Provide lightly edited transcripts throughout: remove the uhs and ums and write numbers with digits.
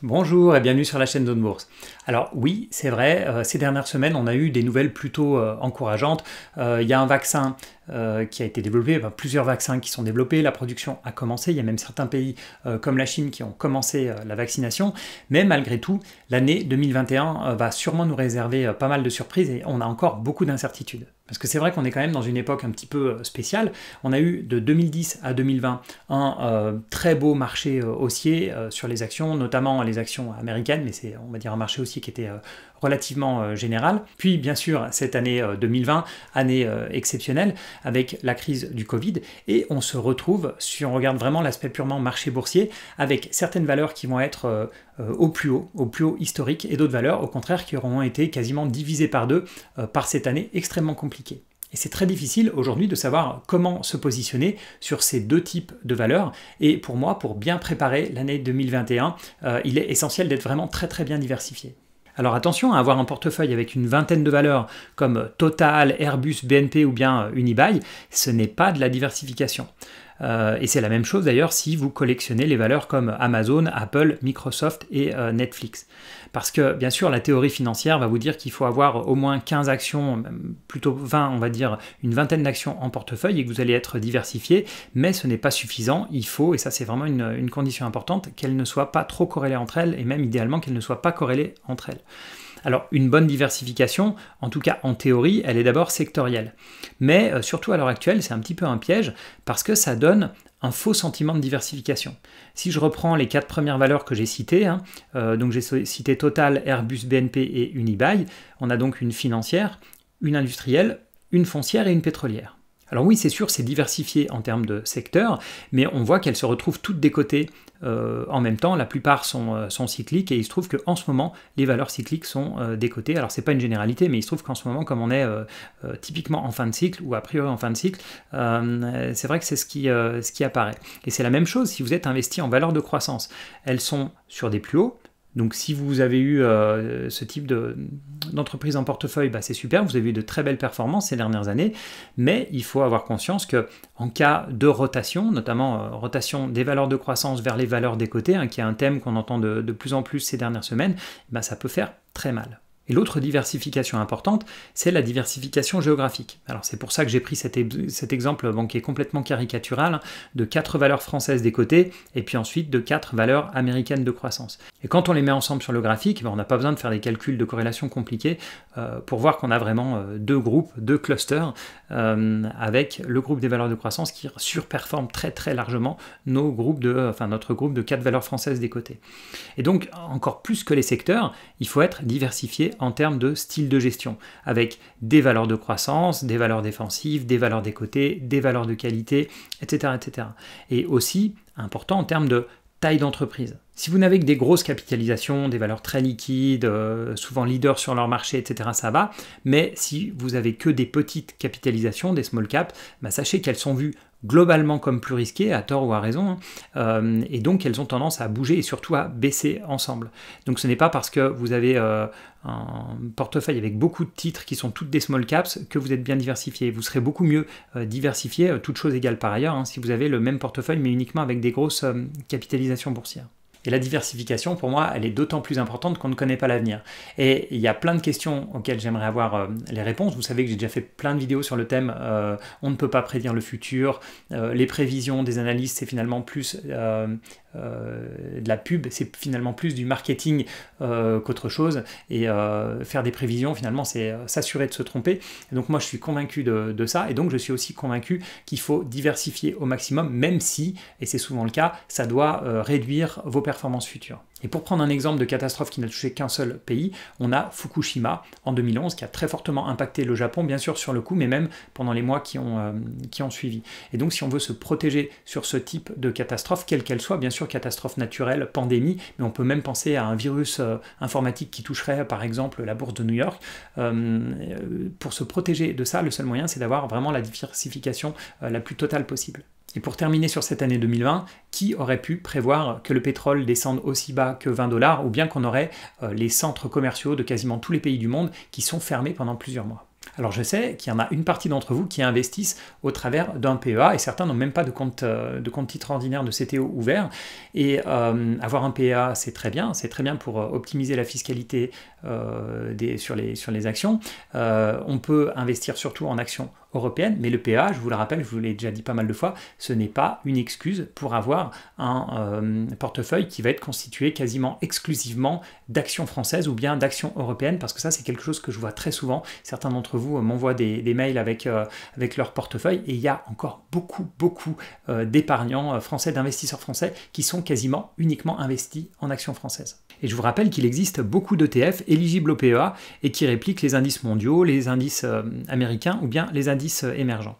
Bonjour et bienvenue sur la chaîne Zone Bourse. Alors oui, c'est vrai, ces dernières semaines, on a eu des nouvelles plutôt encourageantes. Il y a un vaccin qui a été développé, plusieurs vaccins qui sont développés, la production a commencé, il y a même certains pays comme la Chine qui ont commencé la vaccination, mais malgré tout, l'année 2021 va sûrement nous réserver pas mal de surprises et on a encore beaucoup d'incertitudes. Parce que c'est vrai qu'on est quand même dans une époque un petit peu spéciale. On a eu de 2010 à 2020 un très beau marché haussier sur les actions, notamment les actions américaines, mais c'est, on va dire, un marché haussier qui était relativement général. Puis bien sûr, cette année 2020, année exceptionnelle, avec la crise du Covid, et on se retrouve, si on regarde vraiment l'aspect purement marché boursier, avec certaines valeurs qui vont être au plus haut historique, et d'autres valeurs, au contraire, qui auront été quasiment divisées par deux par cette année extrêmement compliquée. Et c'est très difficile aujourd'hui de savoir comment se positionner sur ces deux types de valeurs. Et pour moi, pour bien préparer l'année 2021, il est essentiel d'être vraiment très bien diversifié. Alors attention à avoir un portefeuille avec une vingtaine de valeurs comme Total, Airbus, BNP ou bien Unibail, ce n'est pas de la diversification. Et c'est la même chose d'ailleurs si vous collectionnez les valeurs comme Amazon, Apple, Microsoft et Netflix. Parce que bien sûr la théorie financière va vous dire qu'il faut avoir au moins 15 actions, plutôt 20 on va dire, une vingtaine d'actions en portefeuille et que vous allez être diversifié, mais ce n'est pas suffisant, il faut, et ça c'est vraiment une condition importante, qu'elles ne soient pas trop corrélées entre elles et même idéalement qu'elles ne soient pas corrélées entre elles. Alors une bonne diversification, en tout cas en théorie, elle est d'abord sectorielle. Mais surtout à l'heure actuelle, c'est un petit peu un piège parce que ça donne un faux sentiment de diversification. Si je reprends les 4 premières valeurs que j'ai citées, donc j'ai cité Total, Airbus, BNP et Unibail, on a donc une financière, une industrielle, une foncière et une pétrolière. Alors oui, c'est sûr, c'est diversifié en termes de secteur, mais on voit qu'elles se retrouvent toutes décotées en même temps. La plupart sont cycliques et il se trouve qu'en ce moment, les valeurs cycliques sont décotées. Alors c'est pas une généralité, mais il se trouve qu'en ce moment, comme on est typiquement en fin de cycle, ou a priori en fin de cycle, c'est vrai que c'est ce qui apparaît. Et c'est la même chose si vous êtes investi en valeurs de croissance. Elles sont sur des plus hauts. Donc si vous avez eu ce type d'entreprise en portefeuille, c'est super, vous avez eu de très belles performances ces dernières années, mais il faut avoir conscience qu'en cas de rotation, notamment rotation des valeurs de croissance vers les valeurs décotées, qui est un thème qu'on entend de plus en plus ces dernières semaines, ça peut faire très mal. Et l'autre diversification importante, c'est la diversification géographique. Alors c'est pour ça que j'ai pris cet exemple qui est complètement caricatural, de 4 valeurs françaises décotées, et puis ensuite de 4 valeurs américaines de croissance. Et quand on les met ensemble sur le graphique, on n'a pas besoin de faire des calculs de corrélation compliqués pour voir qu'on a vraiment deux groupes, deux clusters, avec le groupe des valeurs de croissance qui surperforme très largement notre groupe de 4 valeurs françaises décotées. Et donc, encore plus que les secteurs, il faut être diversifié en termes de style de gestion, avec des valeurs de croissance, des valeurs défensives, des valeurs décotées, des valeurs de qualité, etc. Et aussi, important en termes de taille d'entreprise. Si vous n'avez que des grosses capitalisations, des valeurs très liquides, souvent leaders sur leur marché, etc., ça va. Mais si vous avez que des petites capitalisations, des small caps, sachez qu'elles sont vues globalement comme plus risquées, à tort ou à raison, et donc elles ont tendance à bouger et surtout à baisser ensemble. Donc ce n'est pas parce que vous avez un portefeuille avec beaucoup de titres qui sont toutes des small caps que vous êtes bien diversifié. Vous serez beaucoup mieux diversifié, toutes choses égales par ailleurs, si vous avez le même portefeuille mais uniquement avec des grosses capitalisations boursières. Et la diversification, pour moi, elle est d'autant plus importante qu'on ne connaît pas l'avenir. Et il y a plein de questions auxquelles j'aimerais avoir les réponses. Vous savez que j'ai déjà fait plein de vidéos sur le thème on ne peut pas prédire le futur, les prévisions des analystes, c'est finalement plus de la pub, c'est finalement plus du marketing qu'autre chose. Et faire des prévisions, finalement, c'est s'assurer de se tromper. Et donc moi, je suis convaincu de ça. Et donc, je suis aussi convaincu qu'il faut diversifier au maximum, même si, et c'est souvent le cas, ça doit réduire vos performances futures. Et pour prendre un exemple de catastrophe qui n'a touché qu'un seul pays, on a Fukushima en 2011 qui a très fortement impacté le Japon, bien sûr sur le coup, mais même pendant les mois qui ont suivi. Et donc si on veut se protéger sur ce type de catastrophe, quelle qu'elle soit, bien sûr catastrophe naturelle, pandémie, mais on peut même penser à un virus informatique qui toucherait par exemple la bourse de New York. Pour se protéger de ça, le seul moyen c'est d'avoir vraiment la diversification la plus totale possible. Et pour terminer sur cette année 2020, qui aurait pu prévoir que le pétrole descende aussi bas que 20 $, ou bien qu'on aurait les centres commerciaux de quasiment tous les pays du monde qui sont fermés pendant plusieurs mois? Alors je sais qu'il y en a une partie d'entre vous qui investissent au travers d'un PEA et certains n'ont même pas de compte titre ordinaire de CTO ouvert. Et avoir un PEA, c'est très bien pour optimiser la fiscalité sur les actions. On peut investir surtout en actions européennes, mais le PEA, je vous le rappelle, je vous l'ai déjà dit pas mal de fois, ce n'est pas une excuse pour avoir un portefeuille qui va être constitué quasiment exclusivement d'actions françaises ou bien d'actions européennes, parce que ça c'est quelque chose que je vois très souvent. Certains d'entre vous m'envoient des mails avec leur portefeuille et il y a encore beaucoup d'épargnants français, d'investisseurs français qui sont quasiment uniquement investis en actions françaises. Et je vous rappelle qu'il existe beaucoup d'ETF éligibles au PEA et qui répliquent les indices mondiaux, les indices américains ou bien les indices émergents.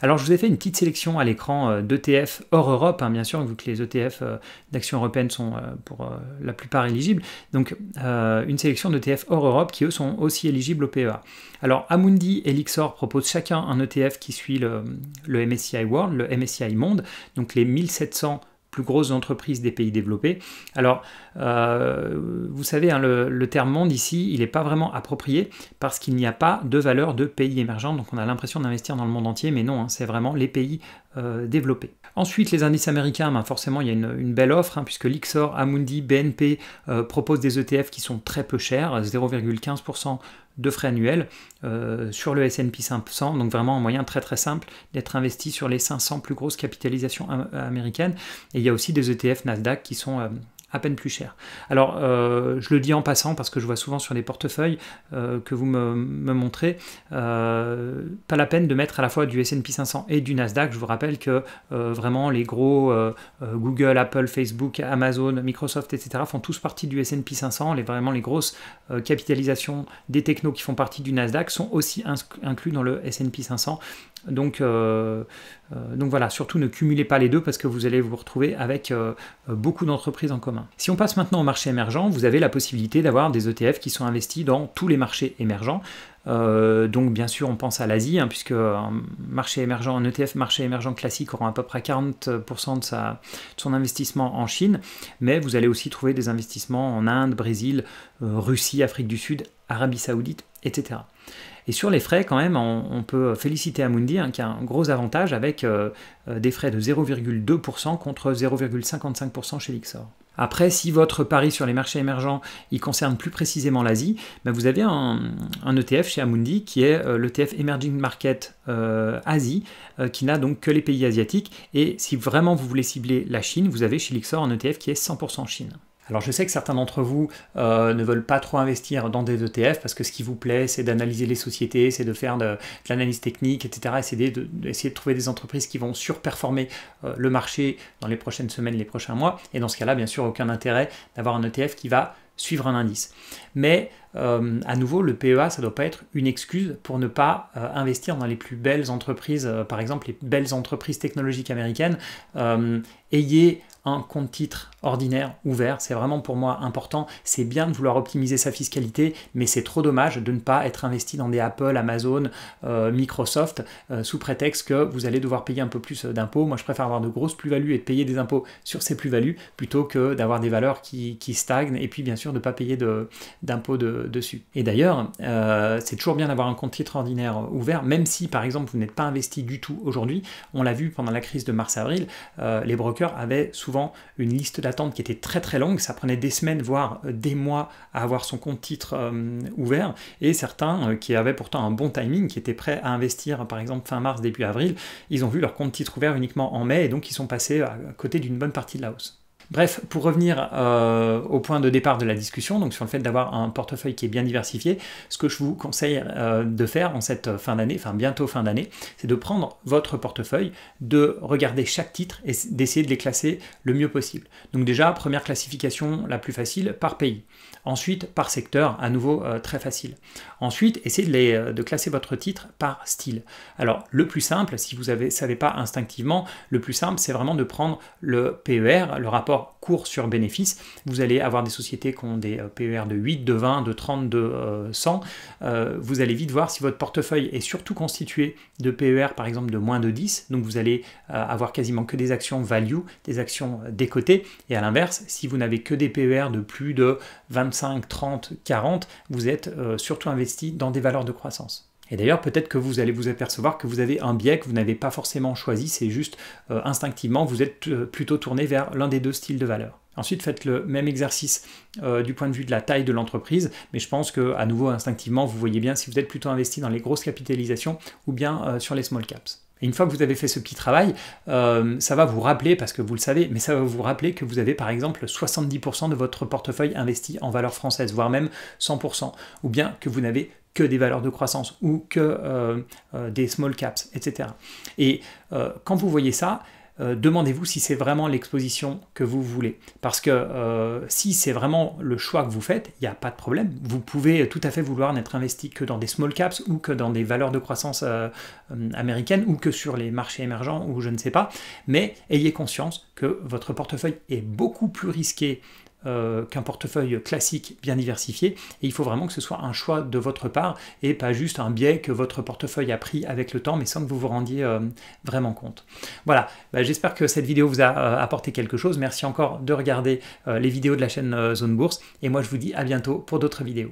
Alors je vous ai fait une petite sélection à l'écran d'ETF hors Europe, bien sûr, vu que les ETF d'actions européennes sont pour la plupart éligibles. Donc une sélection d'ETF hors Europe qui eux sont aussi éligibles au PEA. Alors Amundi et Lyxor proposent chacun un ETF qui suit le MSCI World, le MSCI Monde, donc les 1700 plus grosses entreprises des pays développés. Alors, vous savez, le terme monde ici, il n'est pas vraiment approprié parce qu'il n'y a pas de valeur de pays émergents, donc on a l'impression d'investir dans le monde entier, mais non, c'est vraiment les pays développés. Ensuite, les indices américains, forcément, il y a une belle offre, puisque Lyxor, Amundi, BNP proposent des ETF qui sont très peu chers, 0,15% de frais annuels sur le S&P 500, donc vraiment un moyen très simple d'être investi sur les 500 plus grosses capitalisations américaines. Et il y a aussi des ETF Nasdaq qui sont à peine plus cher. Alors, je le dis en passant parce que je vois souvent sur les portefeuilles que vous me montrez, pas la peine de mettre à la fois du S&P 500 et du Nasdaq. Je vous rappelle que vraiment les gros Google, Apple, Facebook, Amazon, Microsoft, etc. font tous partie du S&P 500. Vraiment les grosses capitalisations des technos qui font partie du Nasdaq sont aussi inclus dans le S&P 500. Donc voilà, surtout ne cumulez pas les deux parce que vous allez vous retrouver avec beaucoup d'entreprises en commun. Si on passe maintenant au marché émergent, vous avez la possibilité d'avoir des ETF qui sont investis dans tous les marchés émergents. Donc bien sûr on pense à l'Asie, puisque un ETF marché émergent classique aura à peu près 40% de son investissement en Chine, mais vous allez aussi trouver des investissements en Inde, Brésil, Russie, Afrique du Sud, Arabie Saoudite, etc. Et sur les frais, quand même, on peut féliciter Amundi, qui a un gros avantage avec des frais de 0,2% contre 0,55% chez Lyxor. Après, si votre pari sur les marchés émergents, il concerne plus précisément l'Asie, vous avez un ETF chez Amundi qui est l'ETF Emerging Market Asie, qui n'a donc que les pays asiatiques. Et si vraiment vous voulez cibler la Chine, vous avez chez Lyxor un ETF qui est 100% Chine. Alors je sais que certains d'entre vous ne veulent pas trop investir dans des ETF parce que ce qui vous plaît, c'est d'analyser les sociétés, c'est de faire de l'analyse technique, etc. Essayer de trouver des entreprises qui vont surperformer le marché dans les prochaines semaines, les prochains mois. Et dans ce cas-là, bien sûr, aucun intérêt d'avoir un ETF qui va suivre un indice. Mais à nouveau, le PEA, ça ne doit pas être une excuse pour ne pas investir dans les plus belles entreprises, par exemple les belles entreprises technologiques américaines. Ayez un compte titre ordinaire ouvert, c'est vraiment pour moi important. C'est bien de vouloir optimiser sa fiscalité, mais c'est trop dommage de ne pas être investi dans des Apple, Amazon, Microsoft, sous prétexte que vous allez devoir payer un peu plus d'impôts. Moi, je préfère avoir de grosses plus-values et de payer des impôts sur ces plus-values plutôt que d'avoir des valeurs qui stagnent et puis bien sûr de ne pas payer d'impôts dessus. Et d'ailleurs, c'est toujours bien d'avoir un compte titre ordinaire ouvert, même si par exemple vous n'êtes pas investi du tout aujourd'hui. On l'a vu pendant la crise de mars-avril, les brokers avaient souvent une liste d'attente qui était très longue, ça prenait des semaines voire des mois à avoir son compte titre ouvert, et certains qui avaient pourtant un bon timing, qui étaient prêts à investir par exemple fin mars, début avril, ils ont vu leur compte titre ouvert uniquement en mai et donc ils sont passés à côté d'une bonne partie de la hausse. Bref, pour revenir au point de départ de la discussion, donc sur le fait d'avoir un portefeuille qui est bien diversifié, ce que je vous conseille de faire en cette fin d'année, enfin bientôt fin d'année, c'est de prendre votre portefeuille, de regarder chaque titre et d'essayer de les classer le mieux possible. Donc déjà, première classification la plus facile, par pays. Ensuite, par secteur, à nouveau très facile. Ensuite, essayez de classer votre titre par style. Alors, le plus simple, si vous ne savez pas instinctivement, le plus simple, c'est vraiment de prendre le PER, le rapport cours sur bénéfice. Vous allez avoir des sociétés qui ont des PER de 8, de 20, de 30, de 100. Vous allez vite voir si votre portefeuille est surtout constitué de PER, par exemple, de moins de 10. Donc, vous allez avoir quasiment que des actions value, des actions décotées. Et à l'inverse, si vous n'avez que des PER de plus de 25, 30, 40, vous êtes surtout investi dans des valeurs de croissance. Et d'ailleurs, peut-être que vous allez vous apercevoir que vous avez un biais que vous n'avez pas forcément choisi, c'est juste instinctivement, vous êtes plutôt tourné vers l'un des deux styles de valeur. Ensuite, faites le même exercice du point de vue de la taille de l'entreprise, mais je pense que, à nouveau, instinctivement, vous voyez bien si vous êtes plutôt investi dans les grosses capitalisations ou bien sur les small caps. Et une fois que vous avez fait ce petit travail, ça va vous rappeler, parce que vous le savez, mais ça va vous rappeler que vous avez par exemple 70% de votre portefeuille investi en valeur française, voire même 100%, ou bien que vous n'avez que des valeurs de croissance ou que des small caps, etc. Et quand vous voyez ça, demandez-vous si c'est vraiment l'exposition que vous voulez. Parce que si c'est vraiment le choix que vous faites, il n'y a pas de problème. Vous pouvez tout à fait vouloir n'être investi que dans des small caps ou que dans des valeurs de croissance américaines ou que sur les marchés émergents ou je ne sais pas. Mais ayez conscience que votre portefeuille est beaucoup plus risqué qu'un portefeuille classique bien diversifié, et il faut vraiment que ce soit un choix de votre part et pas juste un biais que votre portefeuille a pris avec le temps mais sans que vous vous rendiez vraiment compte. Voilà, j'espère que cette vidéo vous a apporté quelque chose. Merci encore de regarder les vidéos de la chaîne Zone Bourse et moi je vous dis à bientôt pour d'autres vidéos.